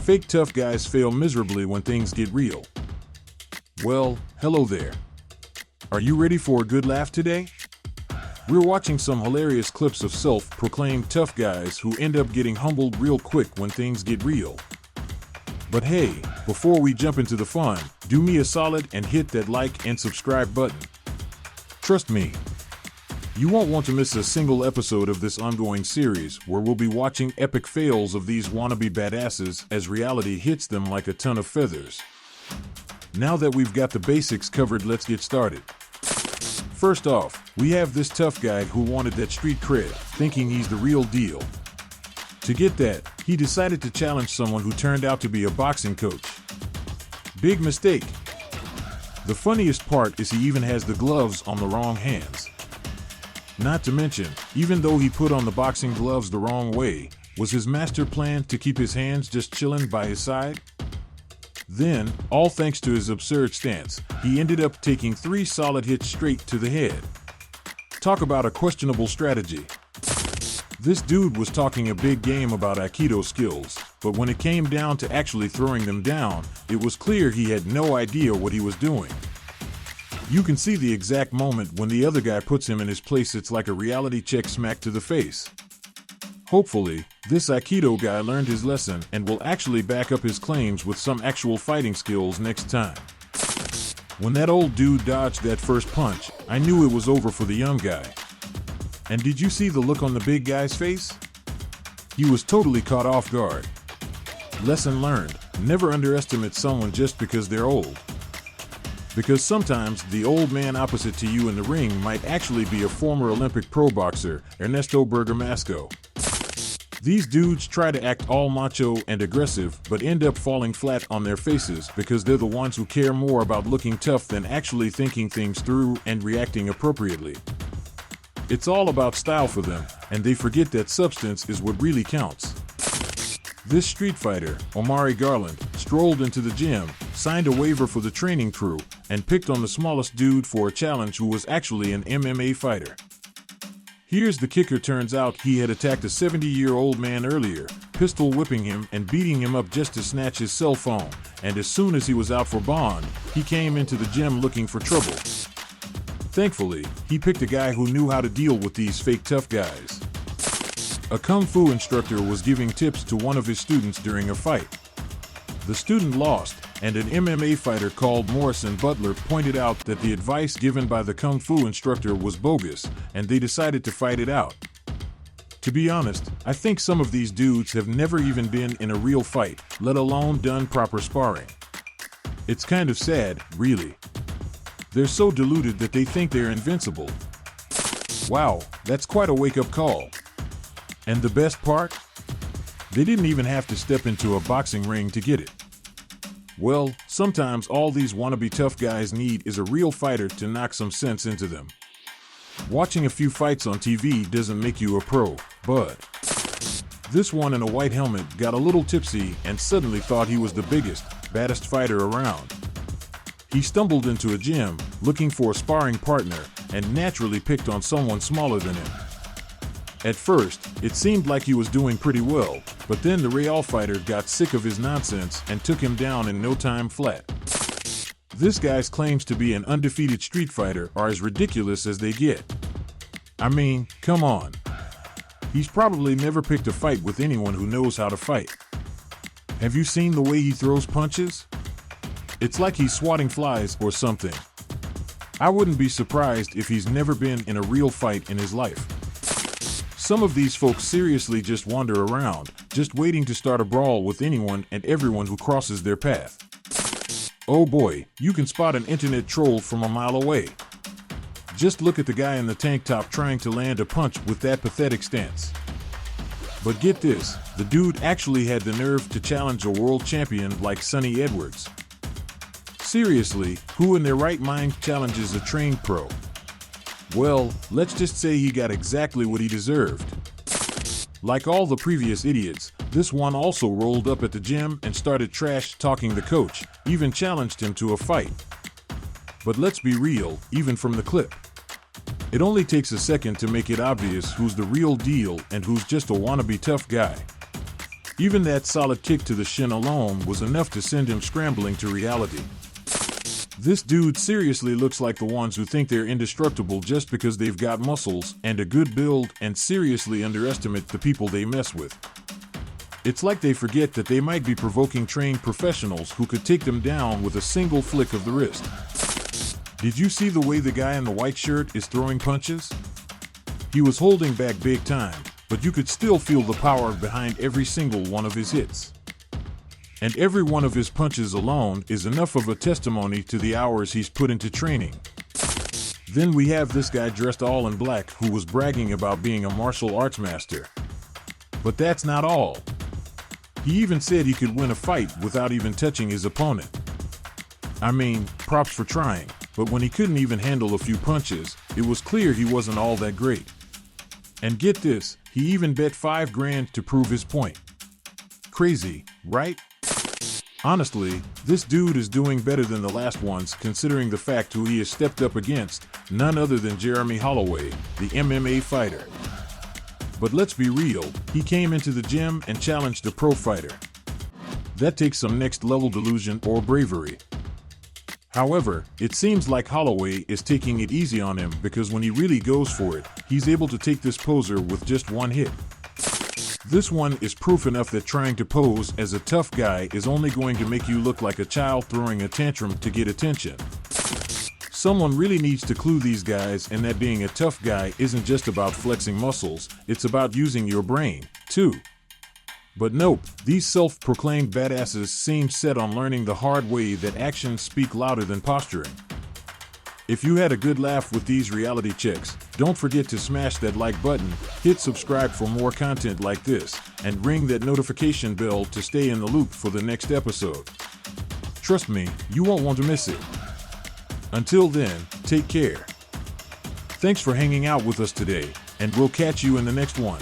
Fake tough guys fail miserably when things get real. Well, hello there. Are you ready for a good laugh today? We're watching some hilarious clips of self-proclaimed tough guys who end up getting humbled real quick when things get real. But hey, before we jump into the fun, do me a solid and hit that like and subscribe button. Trust me, you won't want to miss a single episode of this ongoing series where we'll be watching epic fails of these wannabe badasses as reality hits them like a ton of feathers. Now that we've got the basics covered, let's get started. First off, we have this tough guy who wanted that street cred, thinking he's the real deal. To get that, he decided to challenge someone who turned out to be a boxing coach. Big mistake. The funniest part is he even has the gloves on the wrong hands. Not to mention, even though he put on the boxing gloves the wrong way, was his master plan to keep his hands just chilling by his side? Then, all thanks to his absurd stance, he ended up taking 3 solid hits straight to the head. Talk about a questionable strategy. This dude was talking a big game about Aikido skills, but when it came down to actually throwing them down, it was clear he had no idea what he was doing. You can see the exact moment when the other guy puts him in his place. It's like a reality check smack to the face. Hopefully, this Aikido guy learned his lesson and will actually back up his claims with some actual fighting skills next time. When that old dude dodged that first punch, I knew it was over for the young guy. And did you see the look on the big guy's face? He was totally caught off guard. Lesson learned: never underestimate someone just because they're old. Because sometimes the old man opposite to you in the ring might actually be a former Olympic pro boxer, Ernesto Bergamasco. These dudes try to act all macho and aggressive but end up falling flat on their faces because they're the ones who care more about looking tough than actually thinking things through and reacting appropriately. It's all about style for them, and they forget that substance is what really counts. This street fighter, Omari Garland, strolled into the gym, signed a waiver for the training crew, and picked on the smallest dude for a challenge who was actually an MMA fighter. Here's the kicker: turns out he had attacked a 70-year-old man earlier, pistol whipping him and beating him up just to snatch his cell phone, and as soon as he was out for bond, he came into the gym looking for trouble. Thankfully, he picked a guy who knew how to deal with these fake tough guys. A kung fu instructor was giving tips to one of his students during a fight. The student lost, and an MMA fighter called Morrison Butler pointed out that the advice given by the kung fu instructor was bogus, and they decided to fight it out. To be honest, I think some of these dudes have never even been in a real fight, let alone done proper sparring. It's kind of sad, really. They're so deluded that they think they're invincible. Wow, that's quite a wake-up call. And the best part? They didn't even have to step into a boxing ring to get it. Well, sometimes all these wannabe tough guys need is a real fighter to knock some sense into them. Watching a few fights on TV doesn't make you a pro, but this one in a white helmet got a little tipsy and suddenly thought he was the biggest, baddest fighter around. He stumbled into a gym, looking for a sparring partner, and naturally picked on someone smaller than him. At first, it seemed like he was doing pretty well, but then the real fighter got sick of his nonsense and took him down in no time flat. This guy's claims to be an undefeated street fighter are as ridiculous as they get. I mean, come on. He's probably never picked a fight with anyone who knows how to fight. Have you seen the way he throws punches? It's like he's swatting flies or something. I wouldn't be surprised if he's never been in a real fight in his life. Some of these folks seriously just wander around, just waiting to start a brawl with anyone and everyone who crosses their path. Oh boy, you can spot an internet troll from a mile away. Just look at the guy in the tank top trying to land a punch with that pathetic stance. But get this, the dude actually had the nerve to challenge a world champion like Sonny Edwards. Seriously, who in their right mind challenges a trained pro? Well, let's just say he got exactly what he deserved. Like all the previous idiots, this one also rolled up at the gym and started trash-talking the coach, even challenged him to a fight. But let's be real, even from the clip. It only takes a second to make it obvious who's the real deal and who's just a wannabe tough guy. Even that solid kick to the shin alone was enough to send him scrambling to reality. This dude seriously looks like the ones who think they're indestructible just because they've got muscles and a good build and seriously underestimate the people they mess with. It's like they forget that they might be provoking trained professionals who could take them down with a single flick of the wrist. Did you see the way the guy in the white shirt is throwing punches? He was holding back big time, but you could still feel the power behind every single one of his hits. And every one of his punches alone is enough of a testimony to the hours he's put into training. Then we have this guy dressed all in black who was bragging about being a martial arts master. But that's not all. He even said he could win a fight without even touching his opponent. I mean, props for trying, but when he couldn't even handle a few punches, it was clear he wasn't all that great. And get this, he even bet $5,000 to prove his point. Crazy, right? Honestly, this dude is doing better than the last ones considering the fact who he has stepped up against, none other than Jeremy Holloway, the MMA fighter. But let's be real, he came into the gym and challenged a pro fighter. That takes some next level delusion or bravery. However, it seems like Holloway is taking it easy on him because when he really goes for it, he's able to take this poser with just one hit. This one is proof enough that trying to pose as a tough guy is only going to make you look like a child throwing a tantrum to get attention. Someone really needs to clue these guys in that being a tough guy isn't just about flexing muscles, it's about using your brain, too. But nope, these self-proclaimed badasses seem set on learning the hard way that actions speak louder than posturing. If you had a good laugh with these reality checks, don't forget to smash that like button, hit subscribe for more content like this, and ring that notification bell to stay in the loop for the next episode. Trust me, you won't want to miss it. Until then, take care. Thanks for hanging out with us today, and we'll catch you in the next one.